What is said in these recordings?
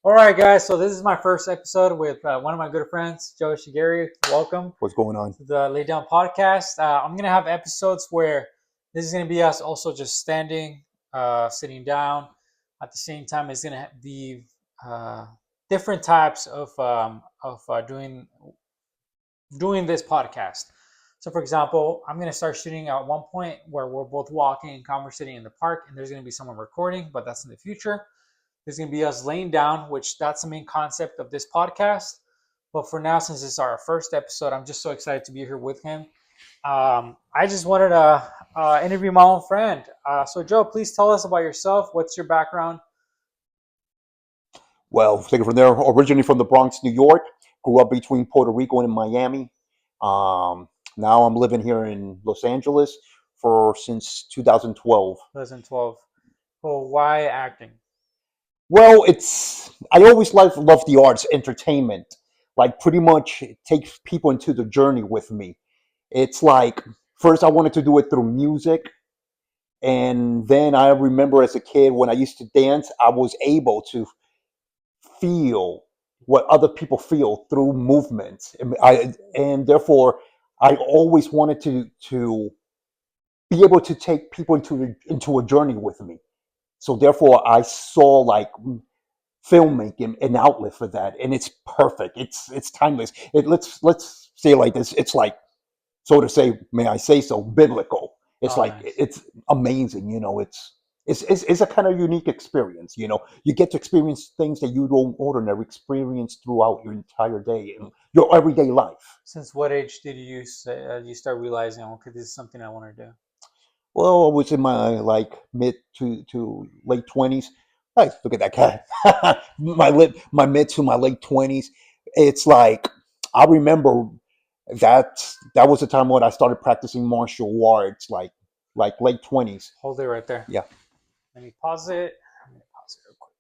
All right, guys. So this is my first episode with one of my good friends, Joe Echegaray. Welcome What's going on? to the Laydown Podcast. I'm gonna have episodes where this is gonna be us also just standing, sitting down. At the same time, it's gonna be different types of doing this podcast. So, for example, I'm gonna start shooting at one point where we're both walking and conversating in the park, and there's gonna be someone recording, but that's in the future. There's going to be us laying down, which that's the main concept of this podcast. But for now, since it's our first episode, I'm just so excited to be here with him. I just wanted to interview my own friend. So, Joe, please tell us about yourself. What's your background? Well, taking from there, originally from the Bronx, New York, grew up between Puerto Rico and Miami. Now I'm living here in Los Angeles since 2012. 2012. Well, why acting? Well, I always love the arts, entertainment. Like pretty much take people into the journey with me. It's like first I wanted to do it through music, and then I remember as a kid when I used to dance, I was able to feel what other people feel through movements. And therefore I always wanted to be able to take people into a journey with me. So therefore I saw like filmmaking an outlet for that, and it's perfect. It's timeless. Let's say it like this. It's like, so to say, may I say so, biblical. It's Oh, like nice. it's amazing. It's a kind of unique experience. You get to experience things that you don't ordinarily experience throughout your entire day and your everyday life. Since what age did you start realizing, okay, this is something I want to do? Well, I was in my like mid to late 20s. Hey, look at that guy. My mid to my late 20s. It's like I remember that was the time when I started practicing martial arts, like late 20s. Hold it right there. Yeah. Let me pause it. Let me pause it real quick.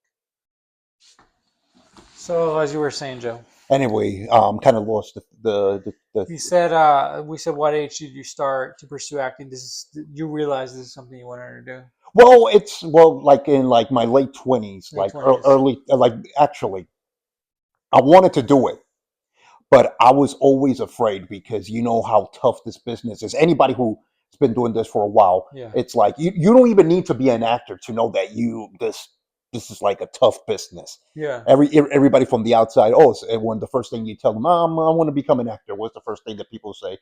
So, as you were saying, Joe. Anyway, kind of lost the You said we said what age did you start to pursue acting? This is you realize this is something you wanted to do. well, like in like my late 20s, Late like 20s. early, like actually I wanted to do it. But I was always afraid because you know how tough this business is. Anybody who's been doing this for a while, Yeah. it's like you don't even need to be an actor to know that this is like a tough business. Yeah. Everybody from the outside, when the first thing you tell them, I want to become an actor, what's the first thing that people say?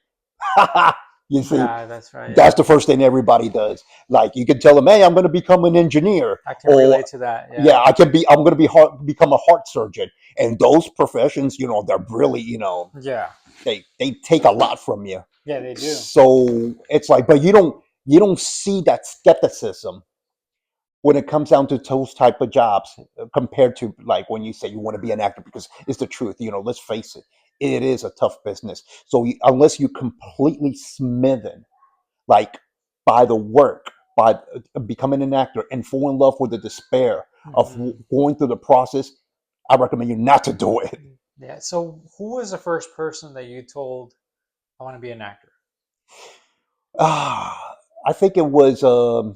You see, Yeah, that's right. Yeah. that's the first thing everybody does. Like you can tell them, hey, I'm going to become an engineer, I can or relate to that. yeah, Yeah. I'm going to become a heart surgeon. And those professions, they're really, Yeah. they take a lot from you. Yeah, they do. So it's like, but you don't see that skepticism when it comes down to those type of jobs compared to like when you say you want to be an actor, because it's the truth. Let's face it, it is a tough business. So unless you completely smitten like by the work, by becoming an actor and fall in love with the despair of Hmm. going through the process, I recommend you not to do it. Yeah. So, who was the first person that you told I want to be an actor? I think it was the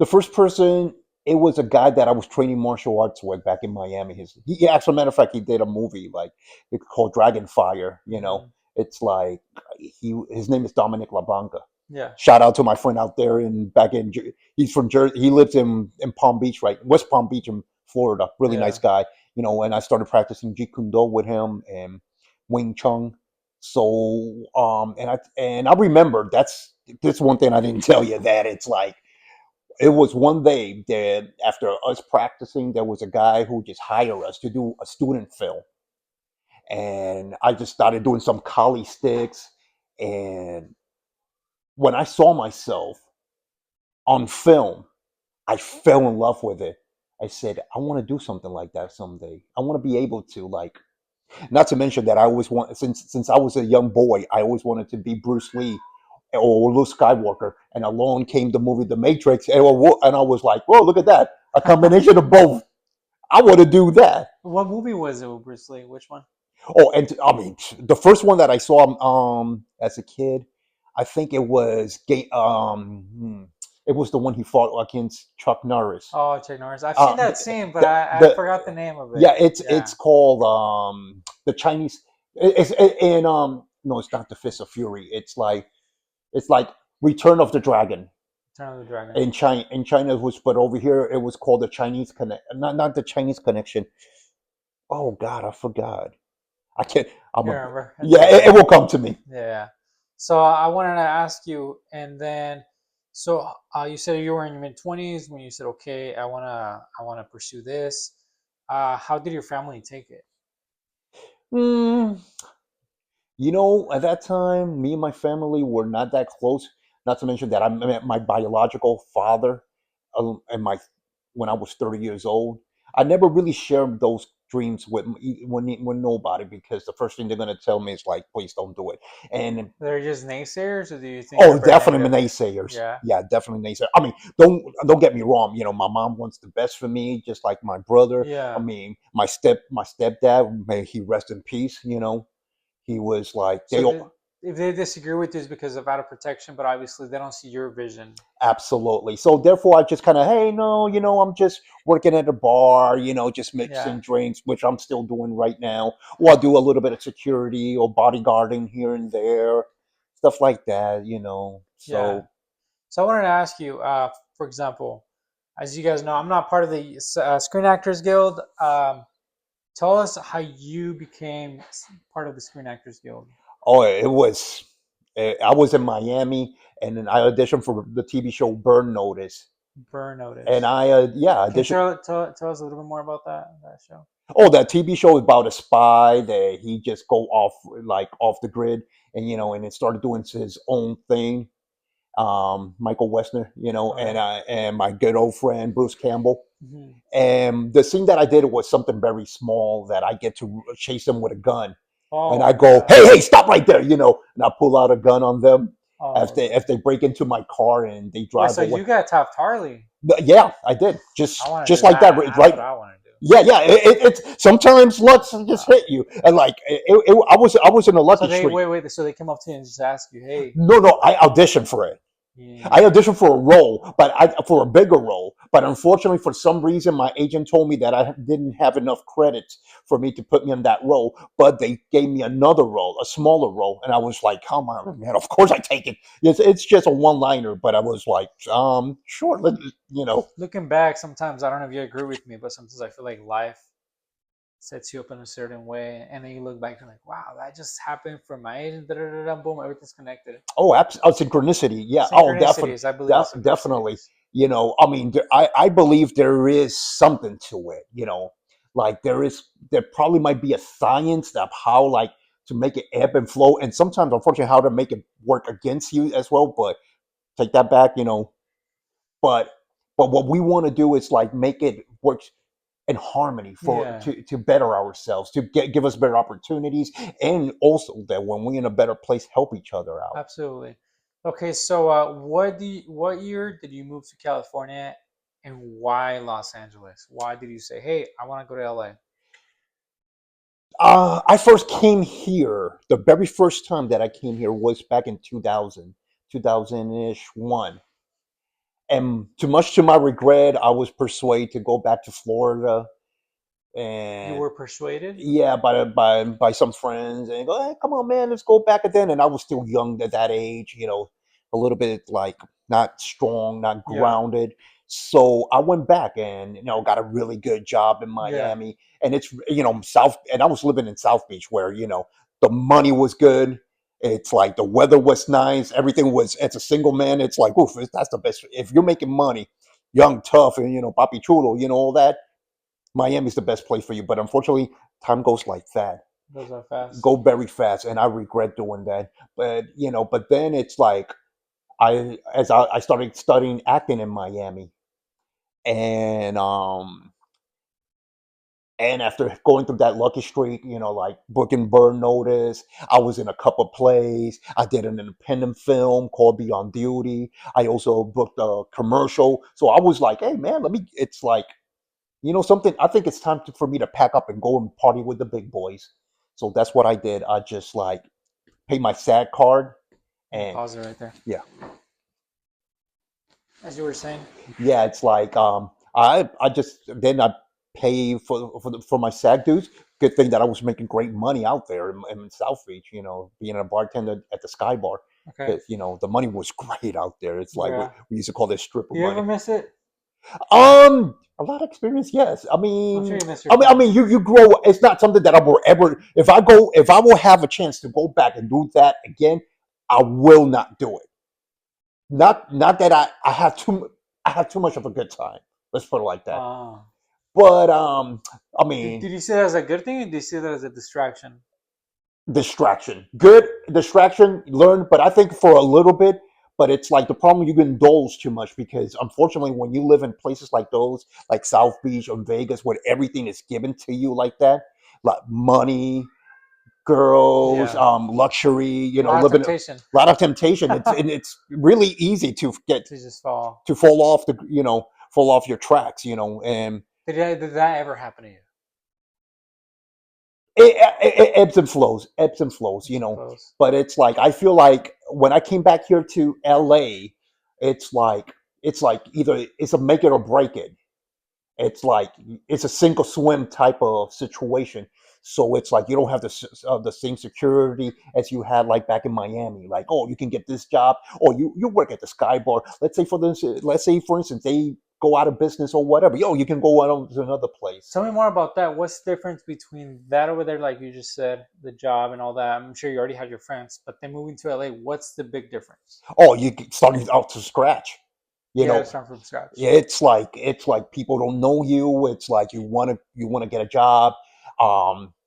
first person. It was a guy that I was training martial arts with back in Miami. As a matter of fact, he did a movie like it's called Dragonfire. Hmm. It's like his name is Dominic LaBanca. Yeah. Shout out to my friend out there he's from Jersey. He lives in Palm Beach, right? West Palm Beach in Florida. Really nice Yeah. guy. And I started practicing Jeet Kune Do with him and Wing Chun. So and I remember that's one thing I didn't tell you, that it's like it was one day that after us practicing, there was a guy who just hired us to do a student film. And I just started doing some collie sticks. And when I saw myself on film, I fell in love with it. I said, I want to do something like that someday. I want to be able to, like, not to mention that I always want, since I was a young boy, I always wanted to be Bruce Lee or Luke Skywalker. And along came the movie The Matrix, and I was like, whoa, look at that, a combination of both. I want to do that. What movie was it with Bruce Lee? Which one? Oh, and I mean, the first one that I saw as a kid, I think it was It was the one he fought against Chuck Norris. Oh, Chuck Norris. I've seen Uh, that scene, but the, I the forgot the name of it. yeah, it's Yeah, called the Chinese. It's in no, it's not the Fist of Fury. It's like Return of the Dragon. Turn of the Dragon. In China it was, but over here it was called the Chinese Connect. Not the Chinese Connection. Oh God, I forgot. I can't. I'm You a remember? It's Yeah. all It good. will come to me. Yeah. So I wanted to ask you, and then, so you said you were in your mid 20s when you said, okay, I wanna pursue this. How did your family take it? Mm, at that time, me and my family were not that close. Not to mention that I met my biological father, and my when I was 30 years old. I never really shared those dreams with nobody, because the first thing they're gonna tell me is like, "Please don't do it." And They're just naysayers, or do you think they're oh, very definitely negative? naysayers. Yeah. Yeah, definitely naysayers. I mean, don't get me wrong. My mom wants the best for me, just like my brother. I Yeah. mean, my stepdad, may he rest in peace. He was like So if they disagree with you, it's because of out of protection, but obviously they don't see your vision. absolutely. So therefore, I just kind of, hey, no, I'm just working at a bar, just Yeah. mixing drinks, which I'm still doing right now. Or I'll do a little bit of security or bodyguarding here and there, stuff like that. Yeah. So, So I wanted to ask you, for example, as you guys know, I'm not part of the Screen Actors Guild. Tell us how you became part of the Screen Actors Guild. oh, it was. I was in Miami, and then I auditioned for the TV show Burn Notice, Burn and Notice. I Can you auditioned. tell us a little bit more about that show? Oh, that TV show is about a spy that he just go off the grid, and it started doing his own thing. Michael Westner, Okay. and my good old friend Bruce Campbell. Hmm. And the scene that I did was something very small, that I get to chase them with a gun, Oh and I my go, God. "Hey, hey, stop right there!" And I pull out a gun on them Oh, if they okay. if they break into my car and they Wait, drive so away. you got Taft Harley? Yeah, I did, I just want to just do like that, that. That's what right? I want to do. Yeah, yeah. It's sometimes luck just Uh, hit you, and like I was in a so lucky they streak. wait. So they come up to you and just ask you, "Hey, No, no, I auditioned for it. I yeah, auditioned for a role, for a bigger role. But unfortunately, for some reason, my agent told me that I didn't have enough credits for me to put me in that role. But they gave me another role, a smaller role, and I was like, "Come on, man! Of course I take it." It's just a one-liner, but I was like, sure, looking back, sometimes I don't know if you agree with me, but sometimes I feel like life sets you up in a certain way, and then you look back and like, wow, that just happened for my agent. Da, da, da, da, boom, everything's connected. synchronicity, yeah, oh, definitely, Synchronicities, I believe in definitely. synchronicities. I mean, I believe there is something to it. Like there probably might be a science of how, like, to make it ebb and flow, and sometimes, unfortunately, how to make it work against you as well. But take that back. But what we want to do is like make it work in harmony for Yeah, to better ourselves, to give us better opportunities, and also that when we're in a better place, help each other out. absolutely. Okay, so what year did you move to California, and why Los Angeles? Why did you say, hey, I want to go to LA? I first came here. The very first time that I came here was back in 2000, 2000-ish one. And too much to my regret, I was persuaded to go back to Florida. You And were persuaded? yeah, by some friends, and go, hey, come on, man, let's go back then. And I was still young at that age, a little bit like not strong, not Yeah, grounded. So I went back and got a really good job in yeah, Miami, and it's South, and I was living in South Beach where the money was good. It's like the weather was nice, everything was. It's a single man. It's like, oof, that's the best. If you're making money, young, tough, and papi chulo, all that. Miami's the best place for you. But unfortunately, time goes like that, those are fast. go very fast, and I regret doing that. But then it's like I started studying acting in Miami, and after going through that lucky streak, like booking Burn Notice, I was in a couple plays. I did an independent film called Beyond Duty. I also booked a commercial. So I was like, hey man, let me. It's like, something. I think it's time for me to pack up and go and party with the big boys. So that's what I did. I just like paid my SAG card, Let me and pause it right there. yeah. as you were saying. Yeah, it's like I just then I pay for my SAG dues. Good thing that I was making great money out there in South Beach. Being a bartender at the Sky Bar, Okay. because the money was great out there. It's like we, Yeah. we used to call this stripper Do you ever money. miss it? A lot of experience, yes. I I'm sure mean, you miss your I mean, friends. you grow. It's not something that I will ever. If I will have a chance to go back and do that again, I will not do it. Not that I have too much of a good time. Let's put it like that. Uh, But I did mean, you see that as a good thing, or did you see that as a distraction? distraction, good distraction, learn. But I think for a little bit. But it's like the problem, you can indulge too much because unfortunately, when you live in places like those, like South Beach or Vegas, where everything is given to you like that, like money, girls, Yeah. luxury, A lot of living a temptation lot of temptation. It's really easy to get to just fall. to fall off your tracks, and Did that ever happen to you? it ebbs and flows, I suppose. but it's like I feel like when I came back here to LA, it's like either it's a make it or break it. It's like it's a single swim type of situation. So it's like you don't have the same security as you had like back in Miami. Like, oh, you can get this job, or you work at the Sky Bar. Let's say for instance they go out of business or whatever. Yo, you can go out to another place. Tell me more about that. What's the difference between that over there, like you just said, the job and all that? I'm sure you already had your friends, but then moving to LA, what's the big difference? Oh, starting out to scratch. You You got to know, start from scratch. it's like people don't know you. It's like you want to get a job.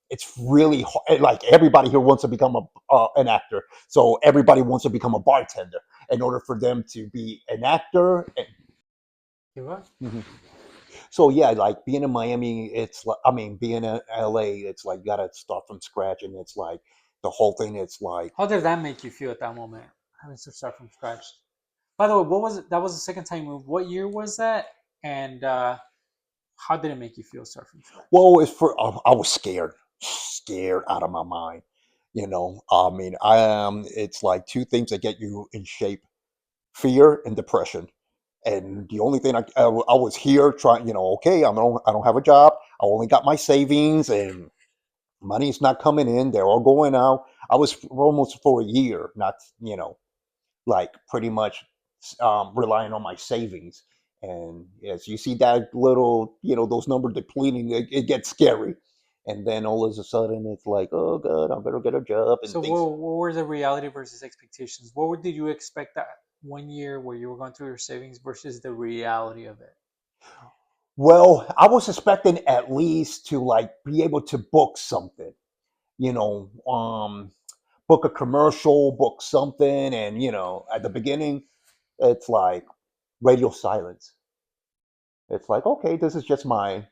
It's really hard. Like everybody here wants to become an actor, so everybody wants to become a bartender in order for them to be an actor. You what? Mhm. So yeah, like being in Miami, it's like I mean being in LA, it's like you gotta start from scratch, and it's like the whole thing. It's like How did that make you feel at that moment, having to start from scratch? By the way, what was it? That was the second time you moved. What year was that? And how did it make you feel, start from scratch? well, I was scared out of my mind. I mean, I am. It's like two things that get you in shape: fear and depression. And the only thing I was here trying, okay, I don't have a job. I only got my savings, and money's not coming in. They're all going out. I was almost for a year, not like pretty much relying on my savings. And as you see that little, those numbers depleting, it gets scary. And then all of a sudden, it's like, oh god, I better get a job and So, things. what were the reality versus expectations? Did you expect that 1 year where you were going through your savings versus the reality of it? Well, I was expecting at least to like be able to book something, you know, book a commercial, book something, and at the beginning, it's like radio silence. It's like, okay, this is just my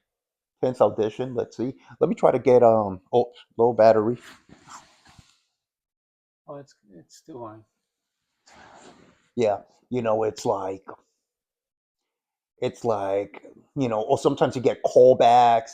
10th audition. Let's see. Let me try to get low battery. Oh, it's still on. Yeah, it's like or sometimes you get callbacks.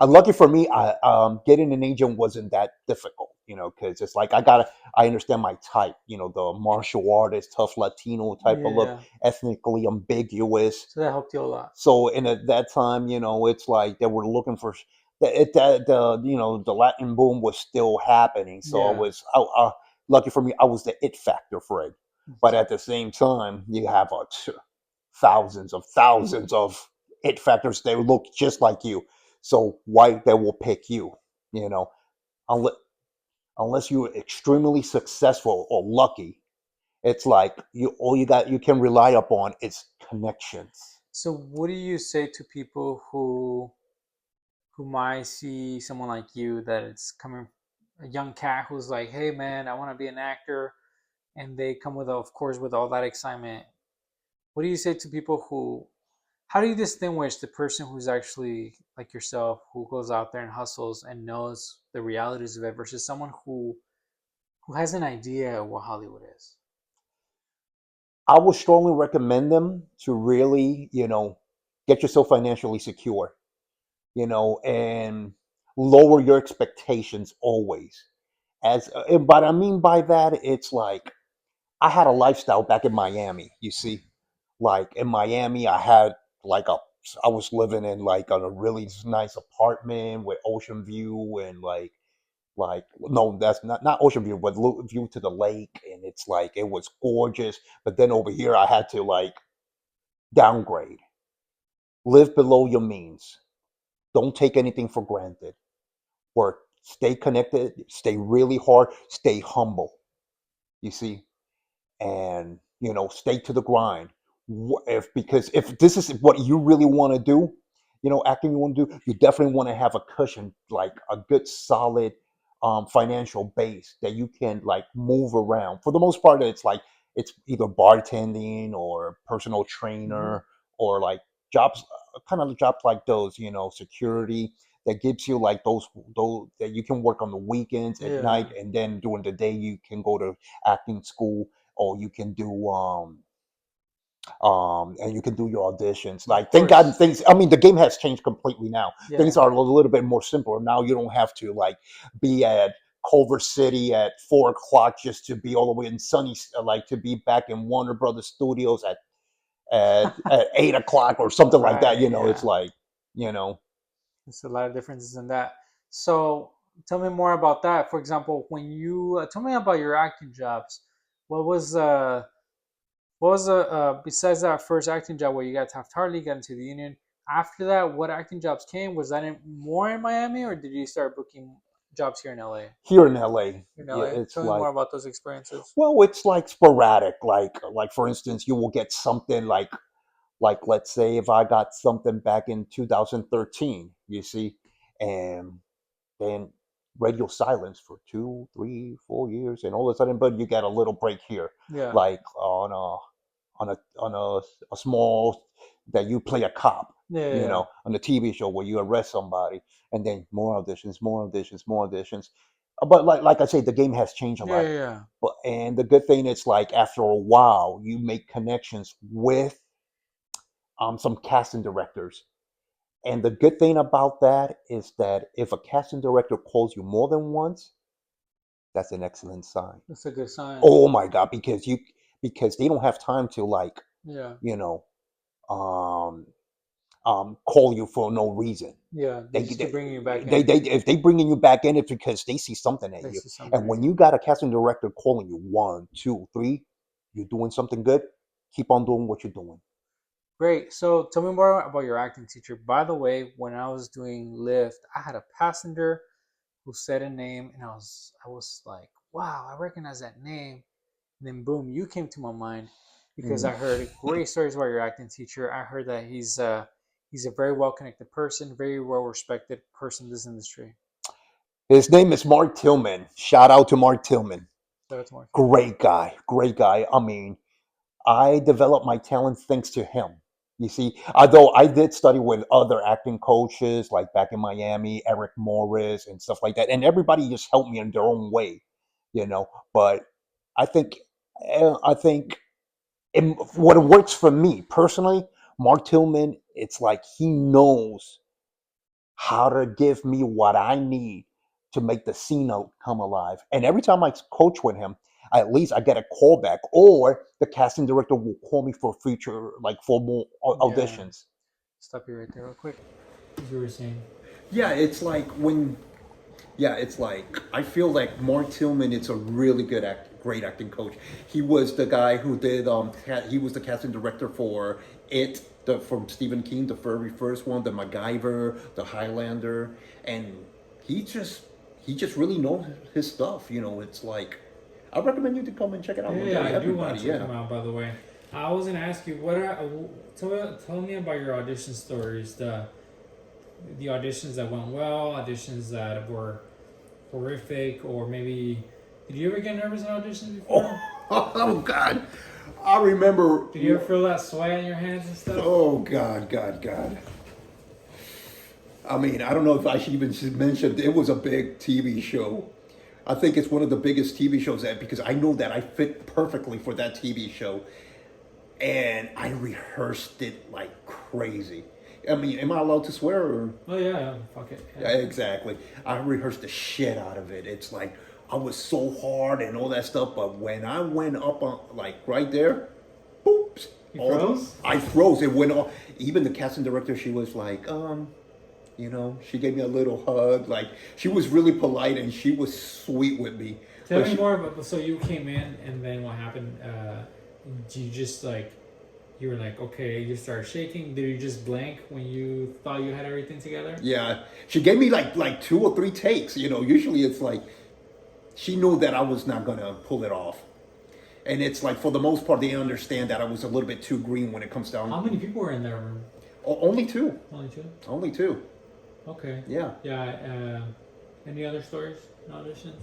Lucky for me, I getting an agent wasn't that difficult, because it's like I understand my type, the martial artist, tough Latino type of look, Yeah. ethnically ambiguous. So that helped you a lot. So and at that time, it's like they were looking for the Latin boom was still happening. So Yeah. lucky for me, I was the it factor for it. But at the same time, you have thousands of it factors. They look just like you. So why they will pick you? You know, unless you're extremely successful or lucky, it's like you can rely upon is connections. So, what do you say to people who might see someone like you that it's coming, a young cat who's like, "Hey, man, I want to be an actor," and they come with, of course, with all that excitement. What do you say to people who? How do you distinguish the person who's actually like yourself, who goes out there and hustles and knows the realities of it, versus someone who has an idea of what Hollywood is? I would strongly recommend them to really, get yourself financially secure, and lower your expectations always. And what I mean by that, it's like I had a lifestyle back in Miami, you see, like in Miami, I was living in like a really nice apartment with ocean view and like no, that's not ocean view, but view to the lake, and it's like it was gorgeous. But then over here, I had to like downgrade, live below your means, don't take anything for granted, work, stay connected, stay really hard, stay humble. You see, and stay to the grind. If because if this is what you really want to do, acting you want to do, you definitely want to have a cushion, like a good solid financial base that you can like move around. For the most part, it's either bartending or personal Hmm. trainer or like jobs, kind of jobs like those, security that gives you like those that you can work on the weekends at Yeah, night, and then during the day you can go to acting school, or you can do and you can do your auditions. of Like thank God course. things, I mean, the game has changed completely now. Things Yeah. are a little bit more simpler now. You don't have to like be at Culver City at 4 o'clock just to be all the way in sunny, like to be back in Warner Brothers Studios at 8 o'clock or something like that. Right. It's Yeah. like you know There's a lot of differences in that. So tell me more about that. For example, when you tell me about your acting jobs, what was uh what was besides that first acting job where you got Taft Hartley, got into the union? After that, what acting jobs came? Was that more in Miami, or did you start booking jobs here in LA? here in LA. In Yeah, LA, it's tell me more like, about those experiences. well, it's like sporadic. Like for instance, you will get something like let's say if I got something back in 2013, you see, and then radio silence for 2, 3, 4 years, and all of a sudden, but you get a little break here, Yeah, like on a small that you play a cop, yeah, yeah, yeah. on a TV show where you arrest somebody, and then more auditions, more auditions, more auditions. But like I say, the game has changed a Yeah, lot. yeah, yeah. And the good thing is, like after a while, you make connections with some casting directors. And the good thing about that is that if a casting director calls you more than once, that's an excellent sign. That's a good sign. Oh my God, because they don't have time to like, Yeah, you know, um, call you for no reason. yeah. They They, just keep they, bringing you back they, in. they if they bringing you back in, it's because they see something at They you. see something And in when you. you got a casting director calling you 1, 2, 3, you're doing something good. Keep on doing what you're doing. Great. So tell me more about your acting teacher. By the way, when I was doing Lyft, I had a passenger who said a name, and I was like, wow, I recognize that name. And then boom, you came to my mind because Mm. I heard great stories about your acting teacher. I heard that he's a very well connected person, very well respected person in this industry. His name is Mark Tillman. Shout out to Mark Tillman. So that's Mark Human. Great guy. Great guy. I mean, I developed my talents thanks to him. You see, although I did study with other acting coaches, like back in Miami, Eric Morris and stuff like that, and everybody just helped me in their own way, you know. But I think, I think what works for me personally, Mark Tillman, it's like he knows how to give me what I need to make the scene come alive. And every time I coach with him, at least I get a call back, or the casting director will call me for future, like for more Yeah. auditions. Stop you right there, real quick. As you were saying. Yeah, it's like when, yeah, it's like I feel like Mark Tillman is a really great acting coach. He was the guy who did he was the casting director for It, from Stephen King, the very first one, the MacGyver, the Highlander, and he just he just really knows his stuff. It's like I recommend you to come and check it out. Yeah, I'm yeah, telling I you, do want everybody, to check yeah. them out. By the way, I was gonna ask you what are tell me about your audition stories. The auditions that went well, auditions that were horrific, or maybe did you ever get nervous in auditions before? Oh, oh God, I remember. Did you ever feel that sweat in your hands and stuff? Oh God. I mean, I don't know if I should even mention it was a big TV show. I think it's one of the biggest TV shows because I know that I fit perfectly for that TV show, and I rehearsed it like crazy. I mean, am I allowed to swear? Or? Oh yeah, yeah. Fuck it. Yeah, Yeah. exactly. I rehearsed the shit out of it. It's like I was so hard and all that stuff, but when I went up on like right there, boop, You froze? I froze. It went off. Even the casting director, she was like, she gave me a little hug. Like, she was really polite and she was sweet with me. Tell me more about. So you came in, and then what happened? You just like, you were like, okay, you started shaking. Did you just blank when you thought you had everything together? Yeah, she gave me like 2 or 3 takes. Usually it's like she knew that I was not gonna pull it off, and it's like for the most part they understand that I was a little bit too green when it comes down. How many people were in that room? Only 2. Only 2. Only 2. Okay. Yeah. Yeah. Any other stories? Auditions?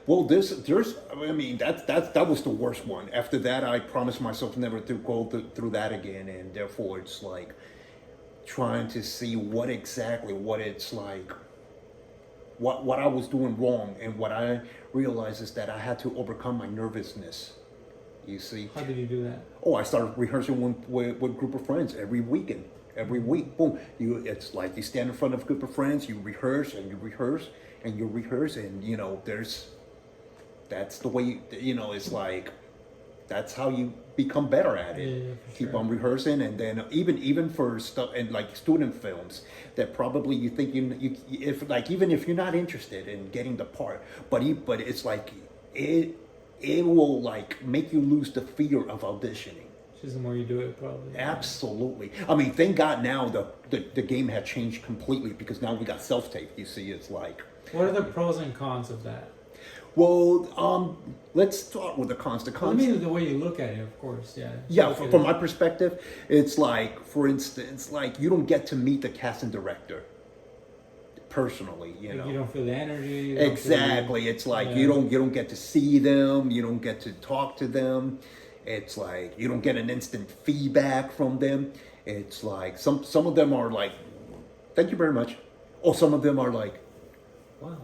Well, that was the worst one. After that, I promised myself never to go through that again, and therefore it's like trying to see what it's like, what I was doing wrong, and what I realized is that I had to overcome my nervousness. You see? How did you do that? Oh, I started rehearsing with a group of friends every weekend. Every week, boom! It's like you stand in front of a group of friends, you rehearse and you rehearse and you rehearse, and that's the way. It's like that's how you become better at it. Yeah, Keep on rehearsing, and then even for stuff and like student films that probably you think even if you're not interested in getting the part, but it's like it will like make you lose the fear of auditioning. Just the more you do it, probably. Absolutely. I mean, thank God now the game had changed completely because now we got self-tape. You see, it's like. What are the pros and cons of that? Well, let's start with the cons. The cons. I mean, the way you look at it, of course, yeah. Yeah, from my perspective, it's like, for instance, like you don't get to meet the casting director personally. You don't feel the energy. Exactly. It's like you don't get to see them. You don't get to talk to them. It's like you don't get an instant feedback from them. It's like some of them are like, "Thank you very much," or some of them are like, "Wow,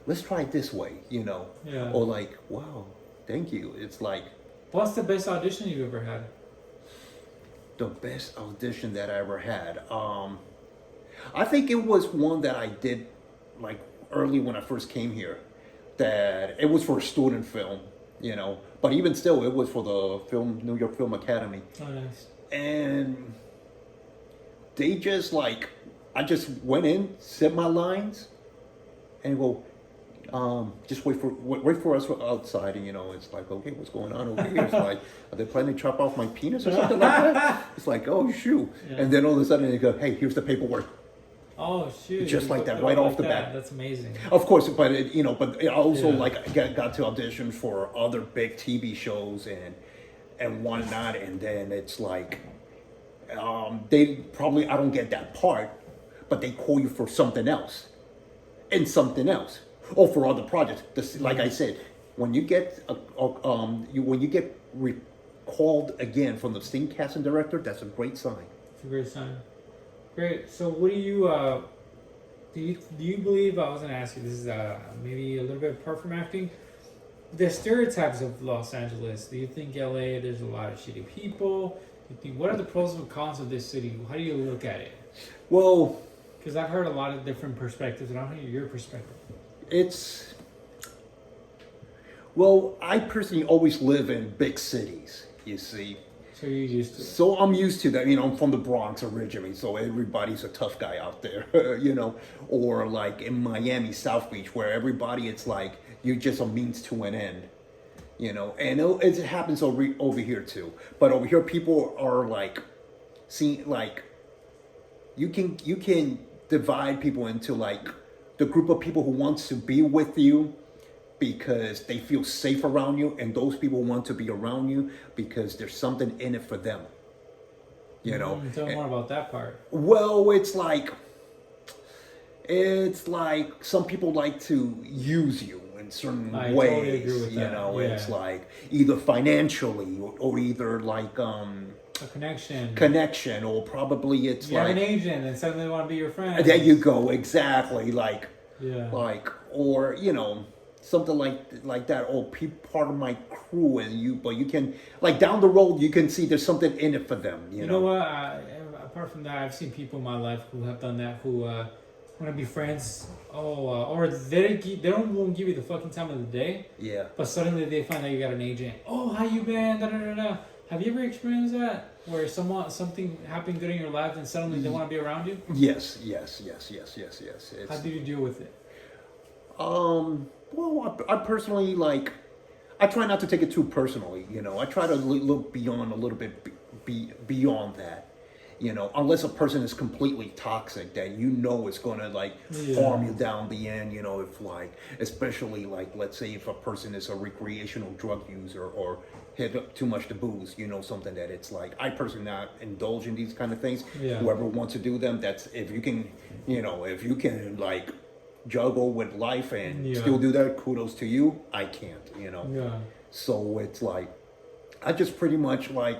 let's try it this way," Yeah. Or like, "Wow, thank you." It's like, what's the best audition you've ever had? The best audition that I ever had. I think it was one that I did like early when I first came here. That it was for a student film. But even still, it was for the New York Film Academy. Oh, nice. And they just I just went in, said my lines, and go, just wait for us outside. And it's like, okay, what's going on over here? It's like, are they planning to chop off my penis or something like that? It's like, oh shoot! Yeah. And then all of a sudden they go, hey, here's the paperwork. Oh shoot! Just like that, right off the bat. That's amazing. Of course, but I also got to audition for other big TV shows and whatnot, and then it's like they probably I don't get that part, but they call you for something else, and something else, or for other projects. Like I said, when you get called again from the same casting director, that's a great sign. It's a great sign. Great. So, what do you believe? I was going to ask you. This is maybe a little bit apart from acting. The stereotypes of Los Angeles. Do you think LA? There's a lot of shitty people. What are the pros and cons of this city? How do you look at it? Well, because I've heard a lot of different perspectives, and I want to hear your perspective. Well, I personally always live in big cities. You see. So you're used to it. So I'm used to that. I'm from the Bronx originally, so everybody's a tough guy out there, Or like in Miami, South Beach, where everybody, it's like you're just a means to an end, And it happens over here too. But over here, people are like, you can divide people into like the group of people who wants to be with you because they feel safe around you, and those people want to be around you because there's something in it for them. Tell me more about that part. Well, it's like some people like to use you in certain ways. Totally agree with that. Yeah. It's like either financially or either like a connection, or probably it's you have an agent and suddenly they want to be your friend. There you go, exactly. Or something like that, or part of my crew, but you can down the road you can see there's something in it for them. You know what? Apart from that, I've seen people in my life who have done that, who want to be friends. Or they don't won't give you the fucking time of the day. Yeah. But suddenly they find out you got an agent. Oh, how you been? Da, da, da, da. Have you ever experienced that? Where something happened good in your life and suddenly they want to be around you? Yes. How do you deal with it? Well, I personally like. I try not to take it too personally. I try to look beyond a little bit, beyond that. Unless a person is completely toxic, that it's gonna like harm you down the end. If like, especially like, let's say if a person is a recreational drug user or hit up too much to booze, something that it's like, I personally not indulge in these kind of things. Yeah. Whoever wants to do them, that's if you can, if you can like juggle with life and still do that, kudos to you. I can't, Yeah. So it's like, I just pretty much like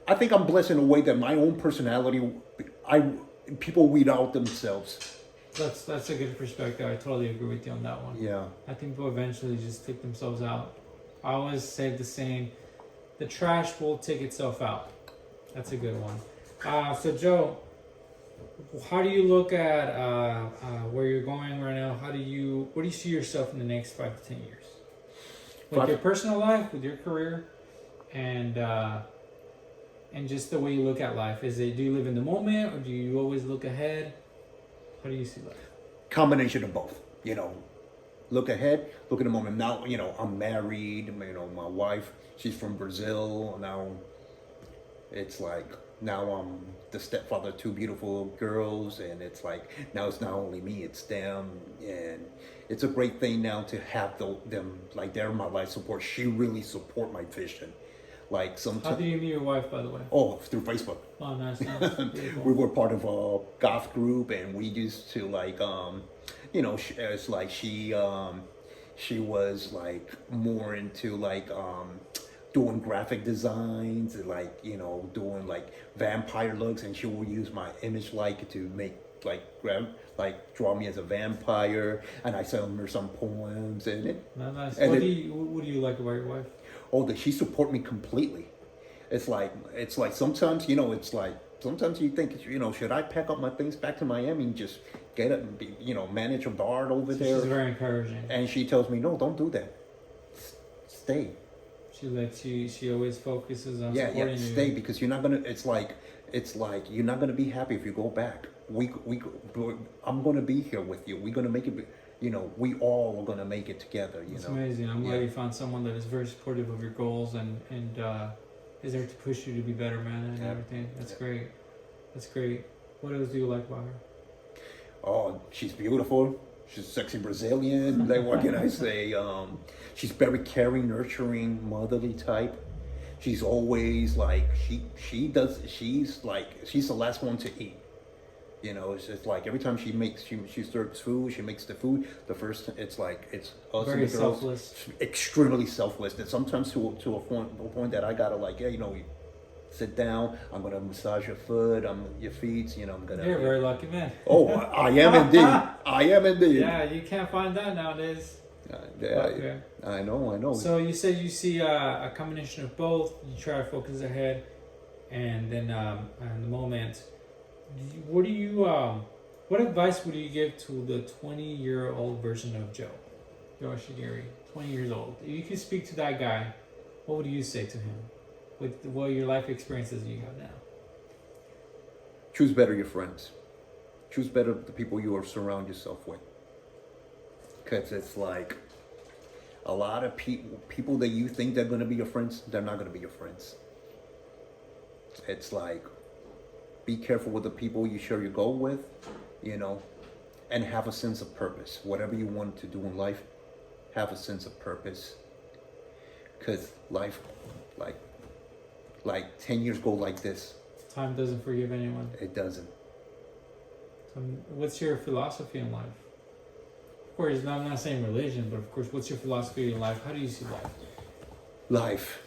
I think I'm blessed in a way that my own personality, people weed out themselves. That's a good perspective. I totally agree with you on that one. Yeah. I think people eventually just take themselves out. I always say the saying, the trash will take itself out. That's a good one. So Joe, how do you look at where you're going right now? Where do you see yourself in the next 5 to 10 years? With your personal life, with your career, and just the way you look at life. Do you live in the moment or do you always look ahead? How do you see life? Combination of both, look ahead, look at the moment. Now, I'm married, my wife, she's from Brazil. Now it's like, now I'm the stepfather of 2 beautiful girls, and it's like, now it's not only me, it's them. And it's a great thing now to have them, like, they're my life support. She really support my vision. Like sometimes. How do you meet your wife, by the way? Oh, through Facebook. Oh, nice. We were part of a goth group, and we used to like, it's like she was like more into like doing graphic designs and like doing like vampire looks, and she will use my image like to make like draw me as a vampire, and I send her some poems and it. Nice. And what do you like about your wife? Oh, that she support me completely. It's like sometimes sometimes you think should I pack up my things back to Miami and just get it and be, manage a bar over there. She's very encouraging. And she tells me, no, don't do that. Stay. She lets you. She always focuses on supporting you. Stay, because you're not gonna. It's like you're not gonna be happy if you go back. I'm gonna be here with you. We're gonna make it. We all are gonna make it together. It's amazing. I'm glad you found someone that is very supportive of your goals and is there to push you to be better, man, and everything. That's great. That's great. What else do you like about her? Oh, she's beautiful. She's sexy Brazilian. Like, what can I say? She's very caring, nurturing, motherly type. She's always like she's the last one to eat. It's just like every time she serves food, she makes the food. The first, it's like it's us very and the girls, selfless. Extremely selfless. And sometimes to a point that I gotta like, sit down. I'm gonna massage your foot, your feet. I'm gonna. You're a very lucky man. Oh, I am indeed. I am indeed. Yeah, you can't find that nowadays. Yeah, I know. So you said you see a combination of both. You try to focus ahead, and then in the moment. What advice would you give to the 20-year-old version of Joe Echegaray, 20 years old? If you could speak to that guy, what would you say to him with your life experiences you have now? Choose better your friends. Choose better the people you surround yourself with. Because it's like a lot of people that you think they're going to be your friends, they're not going to be your friends. It's like, be careful with the people you share your goal with, and have a sense of purpose. Whatever you want to do in life, have a sense of purpose. Because life, like 10 years go like this. Time doesn't forgive anyone. It doesn't. What's your philosophy in life? Of course, I'm not saying religion, but of course, what's your philosophy in life? How do you see life?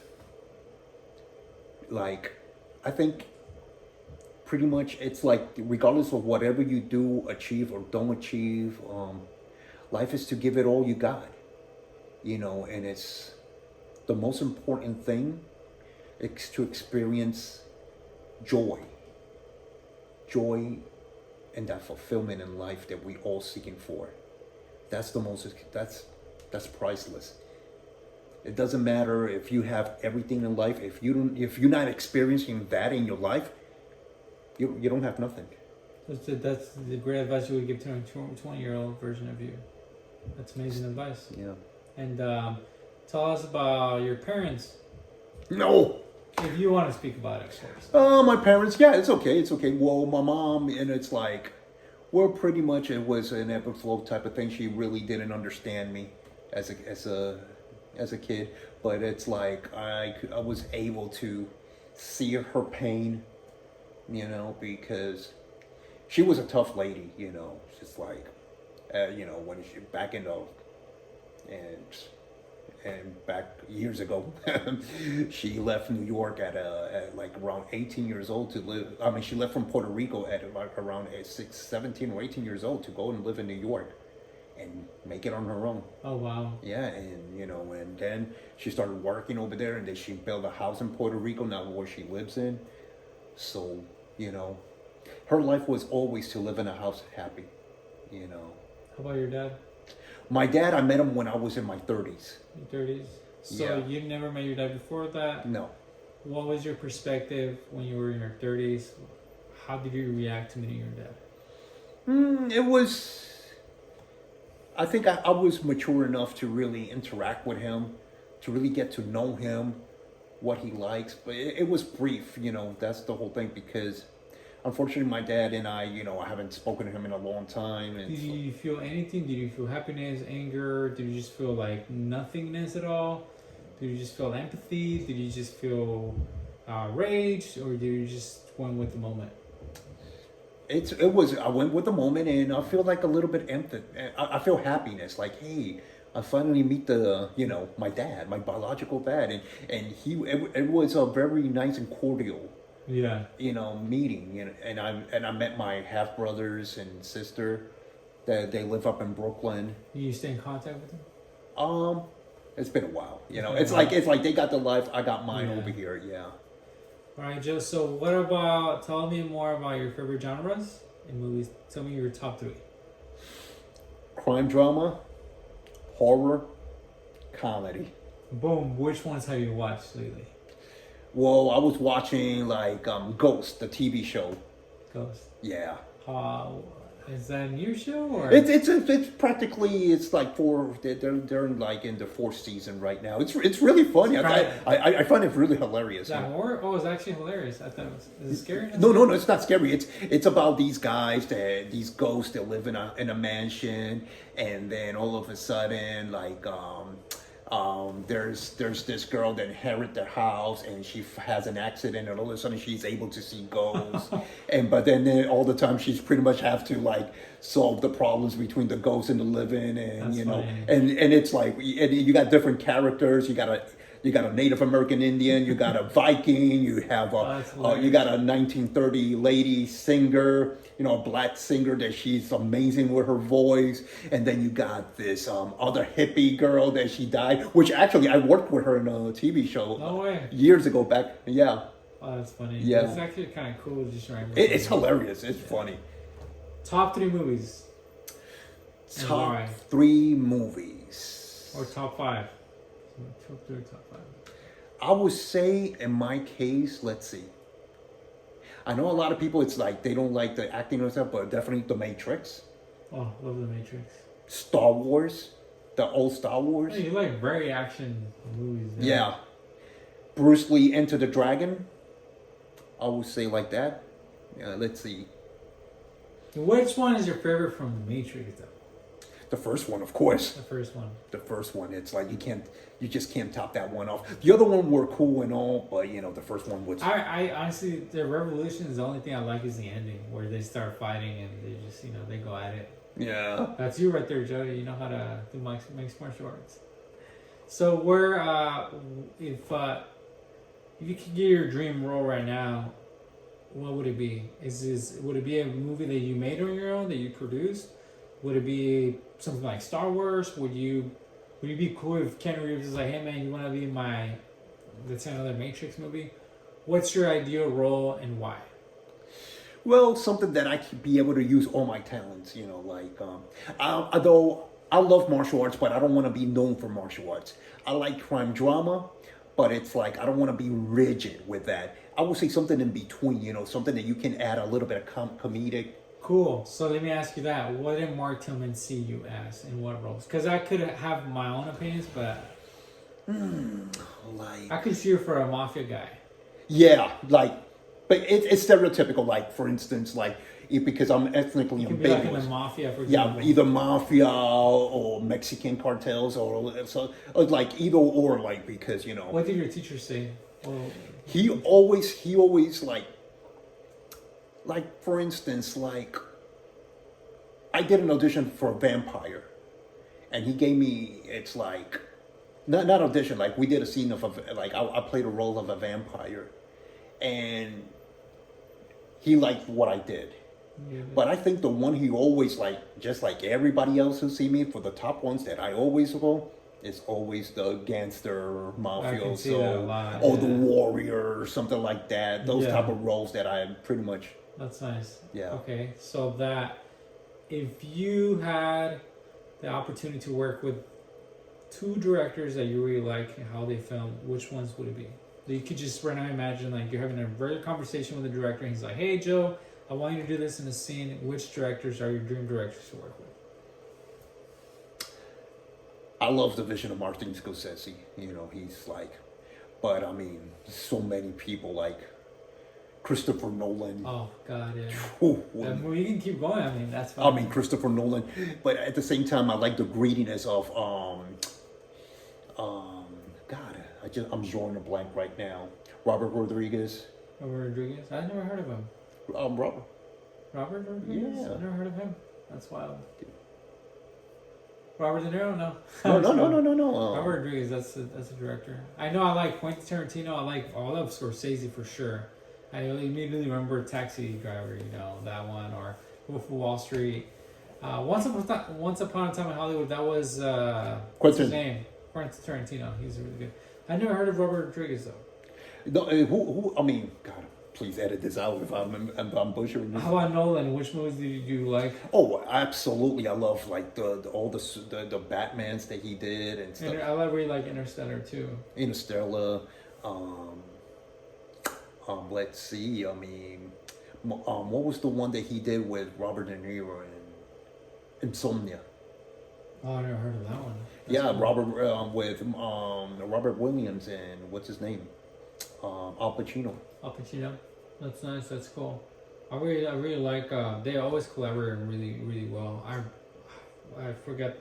Life. I think pretty much it's like, regardless of whatever you do, achieve or don't achieve, life is to give it all you got, and it's the most important thing is to experience joy and that fulfillment in life that we all seeking for. That's the most. That's priceless. It doesn't matter if you have everything in life. If you're not experiencing that in your life, you don't have nothing. That's the great advice you would give to a 20-year-old version of you. That's amazing advice. Yeah. And tell us about your parents. No. If you want to speak about it first. My parents, yeah, it's okay. Well, my mom, and it's like, well, pretty much it was an ebb and flow type of thing. She really didn't understand me as a kid, but it's like I was able to see her pain, because she was a tough lady, just like, when she back in the and back years ago, she left New York at like around 18 years old to live. I mean, she left from Puerto Rico at like around 17 or 18 years old to go and live in New York and make it on her own. Oh, wow. Yeah, and and then she started working over there, and then she built a house in Puerto Rico, now where she lives in. So, her life was always to live in a house happy, How about your dad? My dad, I met him when I was in my 30s. Your 30s? So Yeah. you never met your dad before that? No. What was your perspective when you were in your 30s? How did you react to meeting your dad? It was... I think I was mature enough to really interact with him, to really get to know him, what he likes. But it was brief, that's the whole thing, because unfortunately my dad and I haven't spoken to him in a long time. And did you feel anything? Did you feel happiness, anger? Did you just feel like nothingness at all? Did you just feel empathy? Did you just feel rage? Or did you just went with the moment? I went with the moment, and I feel like a little bit empty. I feel happiness, like, hey, I finally meet my dad, my biological dad, and it was a very nice and cordial, meeting, and I met my half brothers and sister, that they live up in Brooklyn. You stay in contact with them? It's been a while, It's like they got their life, I got mine over here, yeah. All right, Joe. So tell me more about your favorite genres in movies. Tell me your top 3. Crime drama, horror, comedy. Boom. Which ones have you watched lately? Well, I was watching like Ghost, the TV show. Ghost. Yeah. Is that a new show or? It's practically like they're like in the 4th season right now. It's really funny. I find it really hilarious. Is that horror? Oh, it's actually hilarious. I thought is it scary? No, it's not scary. It's about these guys these ghosts that live in a mansion, and then all of a sudden like there's this girl that inherits their house, and she has an accident, and all of a sudden she's able to see ghosts, but then all the time she's pretty much have to like solve the problems between the ghosts and the living, and That's funny. and it's like you got different characters. You got a Native American Indian, you got a Viking, you have you got a 1930 lady singer, a black singer that she's amazing with her voice, and then you got this other hippie girl that she died, which actually I worked with her in a TV show years ago back. Yeah. Oh, that's funny. Yeah. It's actually kind of cool. Just it's hilarious. It's funny. Top 3 movies. Top 3 movies. Or top 5. Top 3 or top 5. I would say in my case, let's see. I know a lot of people, it's like they don't like the acting or stuff, but definitely The Matrix. Oh, love The Matrix. Star Wars. The old Star Wars. Hey, you like very action movies. Yeah. Bruce Lee, Enter the Dragon. I would say like that. Yeah, let's see. Which one is your favorite from The Matrix, though? The first one, of course. The first one. The first one. It's like you just can't top that one off. The other one were cool and all, but the first one was. I honestly, the Revolution is the only thing I like is the ending where they start fighting and they just they go at it. Yeah. That's you right there, Joe. You know how to do mixed martial arts. So if you could get your dream role right now, what would it be? Would it be a movie that you made on your own that you produced? Would it be something like Star Wars? Would you be cool if Ken Reeves is like, hey man, you want to be let's say another Matrix movie? What's your ideal role and why? Well, something that I could be able to use all my talents, like, although I love martial arts, but I don't want to be known for martial arts. I like crime drama, but it's like, I don't want to be rigid with that. I would say something in between, something that you can add a little bit of comedic. Cool. So let me ask you that. What did Mark Tillman see you as in what roles? Because I could have my own opinions, but Like, I could see you for a mafia guy. yeah, like, but it's stereotypical. Like, for instance, like, because I'm ethnically You could be like in the ambiguous. mafia, for Yeah, example. either mafia or Mexican cartels, or so, like either or, like, because What did your teacher say? Well, he always like, for instance, like, I did an audition for a vampire, and he gave me, it's like, not audition, like, we did a scene of like, I played a role of a vampire, and he liked what I did. yeah. But I think the one he always, like, just like everybody else who see me, for the top ones that I always go, is always the gangster, I can see that a mafioso, lot, or yeah. the warrior, or something like that. Those Yeah. type of roles that I pretty much. That's nice. Yeah. Okay, so that if you had the opportunity to work with two directors that you really like and how they film, which ones would it be? You could just right now imagine like you're having a regular conversation with the director and he's like, "Hey Joe, I want you to do this in a scene. Which directors are your dream directors to work with?" I love the vision of Martin Scorsese. He's like, but I mean, so many people like Christopher Nolan. Oh God, yeah. Whew, Well, you can keep going. I mean, that's fine. I mean, Christopher Nolan, but at the same time, I like the greediness of God, I'm drawing a blank right now. Robert Rodriguez. Robert Rodriguez. I never heard of him. Robert. Robert Rodriguez. Yeah. I never heard of him. That's wild. Robert De Niro, no. No. Robert Rodriguez, that's a director. I know I like Quentin Tarantino. I love Scorsese for sure. I immediately remember Taxi Driver, that one, or Wolf of Wall Street. Once Upon a Time in Hollywood, that was what's his name? Quentin Tarantino. He's really good. I never heard of Robert Rodriguez though. No, who? I mean, God, please edit this out if I'm butchering this. How about Nolan? Which movies did you like? Oh, absolutely! I love like all the Batmans that he did and stuff. I really like Interstellar too. Interstellar. Let's see. I mean, what was the one that he did with Robert De Niro in Insomnia? Oh, I never heard of that one. Yeah, cool. Robert with Robert Williams and what's his name? Al Pacino. Al Pacino. That's nice. That's cool. I really like. They always collaborate really, really well. I forget.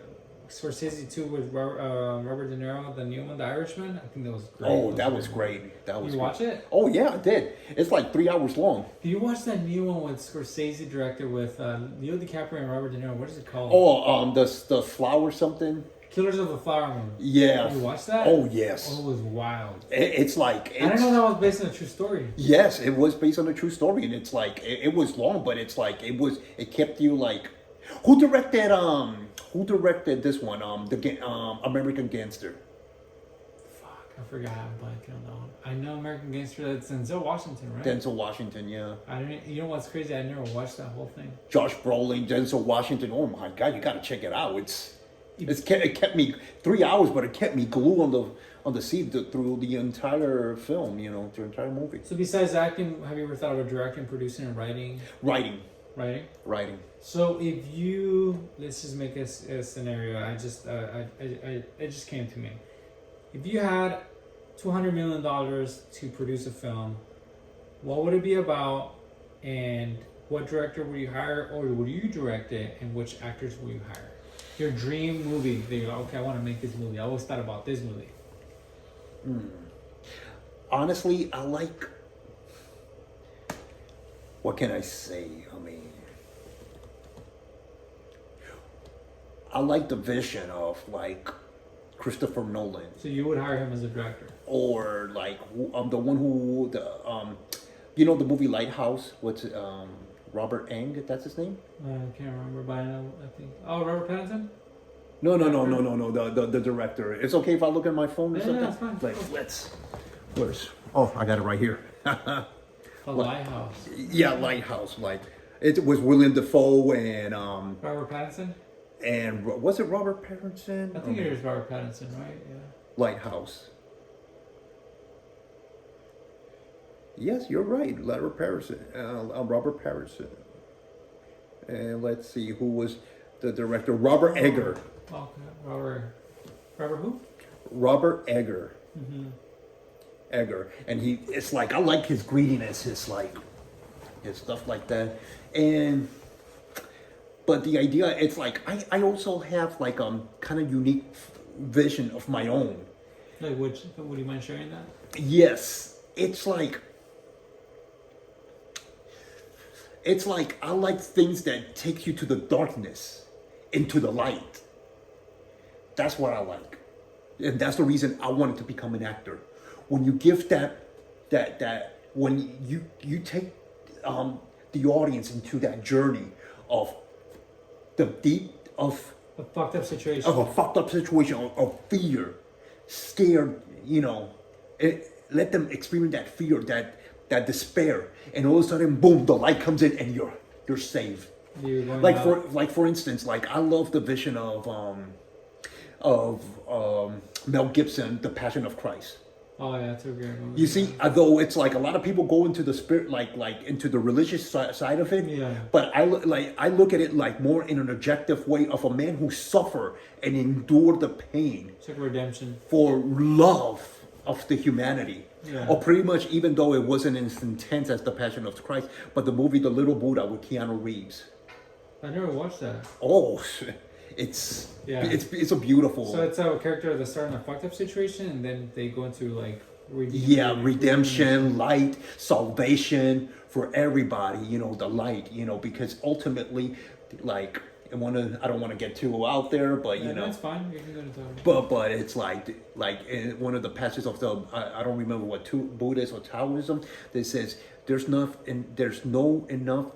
Scorsese too with Robert De Niro, the new one, The Irishman. I think that was great. Oh, that was great. That was. Did you watch it? Oh yeah, I did. It's like 3 hours long. Did you watch that new one with Scorsese directed with Leo DiCaprio and Robert De Niro? What is it called? Oh, the Flower something. Killers of the Flower Moon. Yeah. Did you watch that? Oh yes. Oh, it was wild. It's like. I didn't know that was based on a true story. Yes, it was based on a true story, and it's like it was long, but it's like it kept you like. Who directed this one? American Gangster. Fuck, I forgot. I'm blanking on that one. I know American Gangster. That's Denzel Washington, right? Denzel Washington, yeah. I didn't. You know what's crazy? I never watched that whole thing. Josh Brolin, Denzel Washington. Oh my God, you gotta check it out. It kept me 3 hours, but it kept me glued on the seat through the entire film. The entire movie. So besides acting, have you ever thought of directing, producing, and writing? Writing. So if you, let's just make a scenario. It just came to me. If you had $200 million to produce a film, what would it be about, and what director would you hire, or would you direct it, and which actors would you hire? Your dream movie. That you're like, okay, I want to make this movie. I always thought about this movie. Honestly, I like. What can I say? I mean, I like the vision of like Christopher Nolan. So you would hire him as a director, or like the one who the movie Lighthouse. What's it? Robert Eng. That's his name. I can't remember, but I know. I think. Oh, Robert Pattinson. No. The director. It's okay if I look at my phone or something. Yeah, it's fine. Like, where's? Oh, I got it right here. A Lighthouse. Yeah, Lighthouse. Like it was William Dafoe and Robert Pattinson. and was it Robert Pattinson? I think it was Robert Pattinson, right? Yeah. Lighthouse. Yes, you're right. Robert Pattinson. And let's see who was the director. Robert Egger. Okay, Robert who? Robert Egger. Mm-hmm. Egger, and it's like I like his greediness, his stuff like that, but the idea, it's like I also have like kind of unique vision of my own. Like would you mind sharing that? Yes, it's like I like things that take you to the darkness, into the light. That's what I like, and that's the reason I wanted to become an actor. When you give that when you take the audience into that journey of the deep of A fucked up situation. of a fucked up situation of fear, scared, let them experience that fear, that despair, and all of a sudden, boom, the light comes in, and you're saved. You're going Like out. for instance, like I love the vision of Mel Gibson, The Passion of Christ. Oh yeah, that's a great movie. You see, although it's like a lot of people go into the spirit, like into the religious side of it. Yeah. But I look at it like more in an objective way of a man who suffered and endured the pain It's like redemption. for love of the humanity. Yeah. Or pretty much, even though it wasn't as intense as The Passion of Christ, but the movie The Little Buddha with Keanu Reeves. I never watched that. Oh, it's a beautiful. So it's a character that starts in a fucked up situation, and then they go into like redemption, light, salvation for everybody. The light. Because ultimately, like, I don't want to get too out there, but that's fine. You can go into that. But it's like in one of the passages of the I don't remember what Buddhism or Taoism that says there's no enough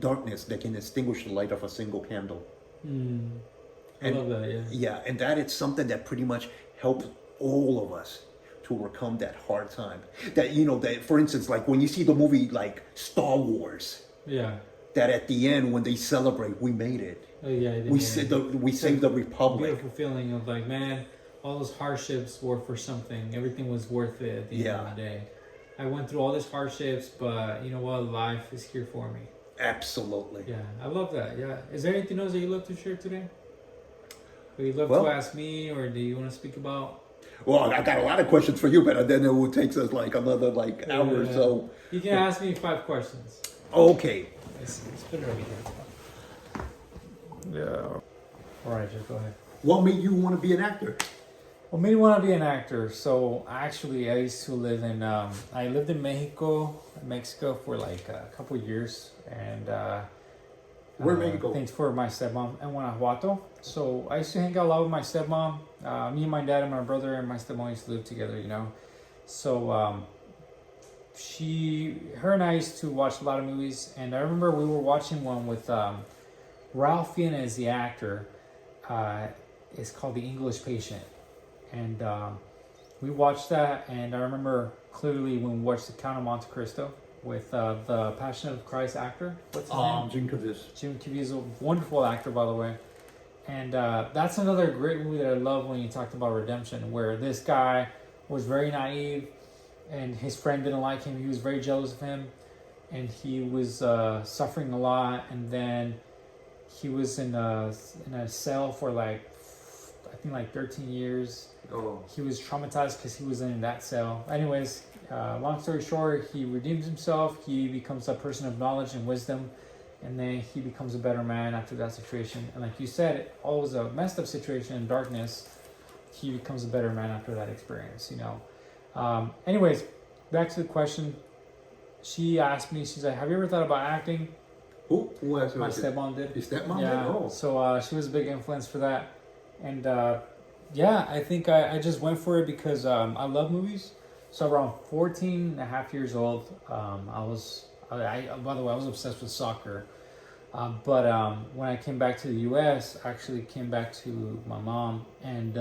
darkness that can extinguish the light of a single candle. I love that, yeah. Yeah, and that is something that pretty much helps all of us to overcome that hard time. That for instance, like when you see the movie like Star Wars, Yeah. that at the end when they celebrate, we made it. Oh yeah. We saved the Republic. Beautiful feeling of like, man, all those hardships were for something. Everything was worth it at the end of the day. I went through all these hardships, but you know what? Life is here for me. Absolutely. Yeah, I love that. Yeah. Is there anything else that you love to share today? Or you'd love to ask me, or do you want to speak about? Well, I got a lot of questions for you, but then it will take us like another hour or so. You can ask me 5 questions. Okay. Let's put it over here. Yeah. All right, just go ahead. What made you want to be an actor? What made me want to be an actor? So actually, I used to live in. I lived in Mexico for like a couple years, and Where in Mexico? Thanks for my stepmom in Guanajuato. So I used to hang out a lot with my stepmom. Me and my dad and my brother and my stepmom used to live together. So her and I used to watch a lot of movies, and I remember we were watching one with Ralph Fiennes, the actor. It's called The English Patient. And we watched that, and I remember clearly when we watched The Count of Monte Cristo with the Passion of Christ actor. What's his name? Jim Caviezel. Jim Caviezel, wonderful actor, by the way. And that's another great movie that I love when you talked about redemption, where this guy was very naive, and his friend didn't like him. He was very jealous of him, and he was suffering a lot. And then he was in a cell for like 13 years. Oh. He was traumatized because he was in that cell. Anyways, long story short, he redeems himself. He becomes a person of knowledge and wisdom, and then he becomes a better man after that situation. And like you said, it all was a messed up situation in darkness. He becomes a better man after that experience. Anyways, back to the question. She asked me. She's like, "Have you ever thought about acting?" Who asked you? My stepmom did. Your stepmom Yeah. did? Oh. So she was a big influence for that. And I think I just went for it because I love movies. So around 14 and a half years old, by the way, I was obsessed with soccer. But when I came back to the U.S., I actually came back to my mom. And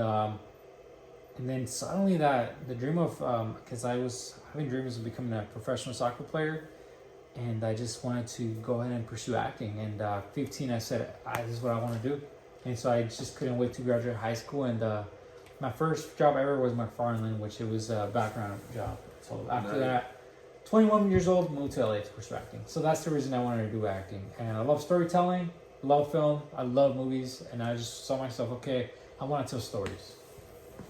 and then suddenly the dream of because I was having dreams of becoming a professional soccer player, and I just wanted to go ahead and pursue acting. And 15, I said, "This is what I want to do," and so I just couldn't wait to graduate high school. And my first job ever was McFarland, which it was a background job. So after that, 21 years old, moved to LA to pursue acting. So that's the reason I wanted to do acting. And I love storytelling, love film, I love movies, and I just saw myself, okay, I want to tell stories.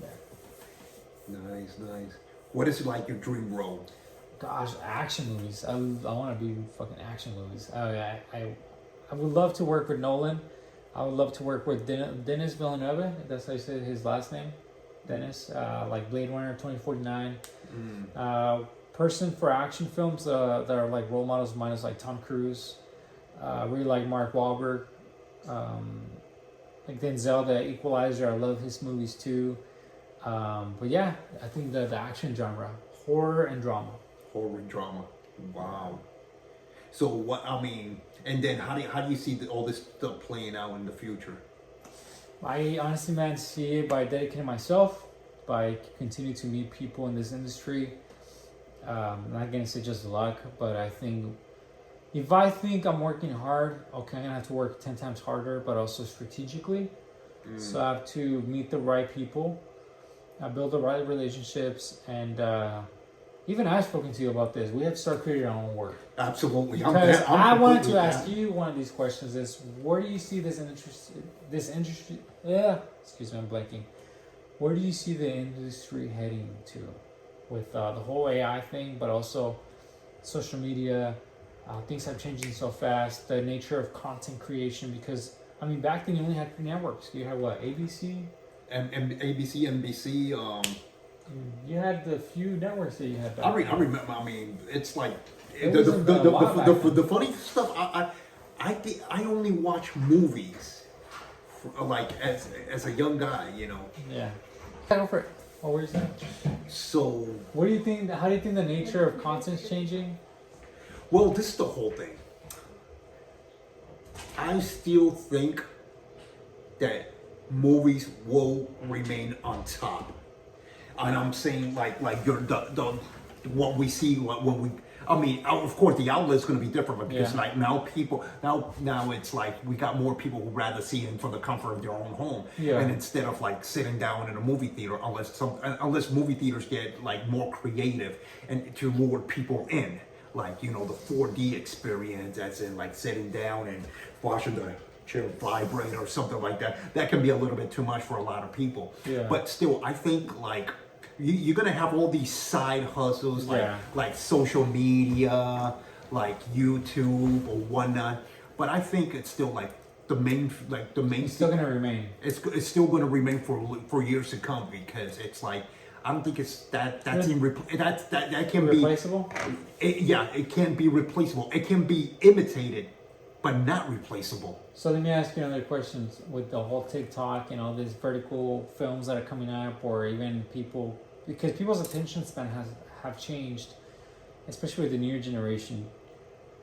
Yeah. Nice. What is like your dream role? Gosh, action movies. I want to do fucking action movies. I would love to work with Nolan. I would love to work with Denis Villeneuve. That's how you say his last name. Dennis. Like Blade Runner 2049. Person for action films that are like role models of mine is like Tom Cruise. Really like Mark Wahlberg. Like Denzel, the Equalizer. I love his movies too. But yeah, I think the action genre, horror and drama. Horror and drama. Wow. So what I mean, and then how do you see all this stuff playing out in the future? I honestly, man, see it by dedicating myself, by continuing to meet people in this industry. I'm not gonna say just luck, but I think if I think I'm working hard, okay, I'm gonna have to work 10 times harder, but also strategically. So I have to meet the right people, build the right relationships, and even I've spoken to you about this. We have to start creating our own work. Absolutely. Because I wanted to ask you one of these questions: is where do you see this industry? Yeah, excuse me, I'm blanking. Where do you see the industry heading to, with the whole AI thing, but also social media? Things have changing so fast. The nature of content creation, because I mean, back then you only had 3 networks. You had what, ABC? And ABC, NBC. You had the few networks that you had back I remember. I mean, it's like It the funny stuff. I only watch movies, like as a young guy, you know. Yeah. Go for it. What were you saying? So. What do you think? How do you think the nature of content's changing? Well, this is the whole thing. I still think that movies will remain on top. And I'm saying like you're the what we see when we. I mean, of course, the outlet's going to be different because like now it's like we got more people who rather see it from the comfort of their own home, and instead of like sitting down in a movie theater, unless movie theaters get like more creative and to lure people in, like the 4D experience, as in like sitting down and watching the chair vibrate or something like that. That can be a little bit too much for a lot of people. Yeah. But still, I think like. You're gonna have all these side hustles like social media, like YouTube or whatnot. But I think it's still like the main. It's still gonna remain. It's still gonna remain for years to come because it's like I don't think it's that can be replaceable. It can be replaceable. It can be imitated, but not replaceable. So let me ask you another question. With the whole TikTok and all these vertical films that are coming up, or even people, because people's attention span have changed, especially with the newer generation.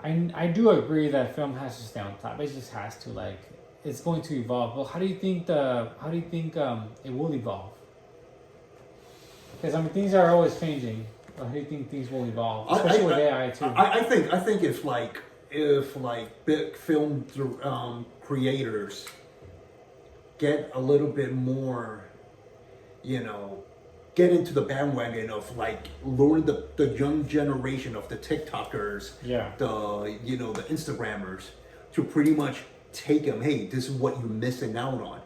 I do agree that film has to stay on top. It just has to, like, it's going to evolve. Well, how do you think it will evolve? Because I mean, things are always changing. But how do you think things will evolve, especially with AI too? I think if big film creators get a little bit more, get into the bandwagon of like luring the young generation of the TikTokers, the Instagrammers, to pretty much take them. Hey, this is what you're missing out on.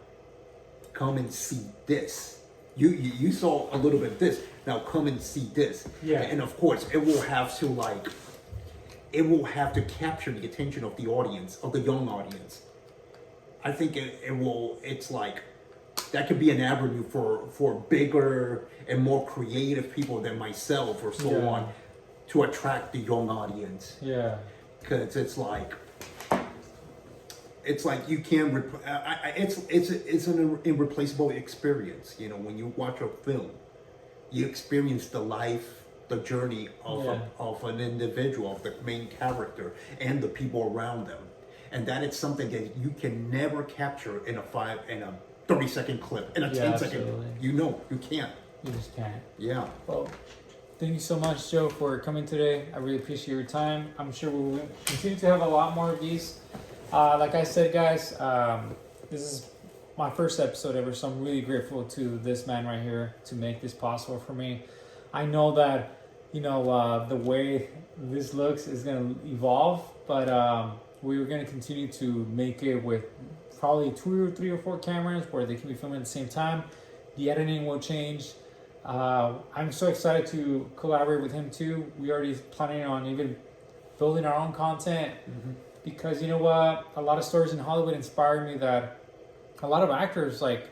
Come and see this. You saw a little bit of this. Now come and see this. Yeah. And of course, it will have to capture the attention of the audience, of the young audience. I think it's like, that could be an avenue for bigger and more creative people than myself or so on to attract the young audience. Yeah. Because it's like you can't, it's an irreplaceable experience. When you watch a film, you experience the life, the journey of an individual, of the main character, and the people around them, and that is something that you can never capture in a 30-second clip, in a 10-second. You can't. You just can't. Yeah. Well, thank you so much, Joe, for coming today. I really appreciate your time. I'm sure we will continue to have a lot more of these. Like I said, guys, this is my first episode ever, so I'm really grateful to this man right here to make this possible for me. I know that, the way this looks is going to evolve, but we're going to continue to make it with probably 2 or 3 or 4 cameras where they can be filming at the same time. The editing will change. I'm so excited to collaborate with him too. We already planning on even building our own content, because you know what? A lot of stories in Hollywood inspired me that a lot of actors like,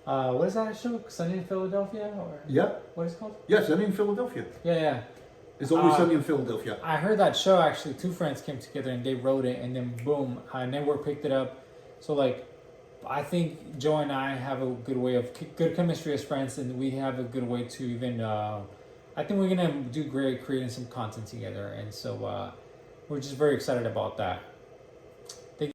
what is that show? Sunny in Philadelphia? Or Yeah. what is it called? Yeah, Sunny in Philadelphia. Yeah. It's always Sunny in Philadelphia. I heard that show actually. 2 friends came together and they wrote it, and then boom, a network picked it up. So like, I think Joe and I have a good way of good chemistry as friends, and we have a good way to even. I think we're gonna do great creating some content together, and so we're just very excited about that.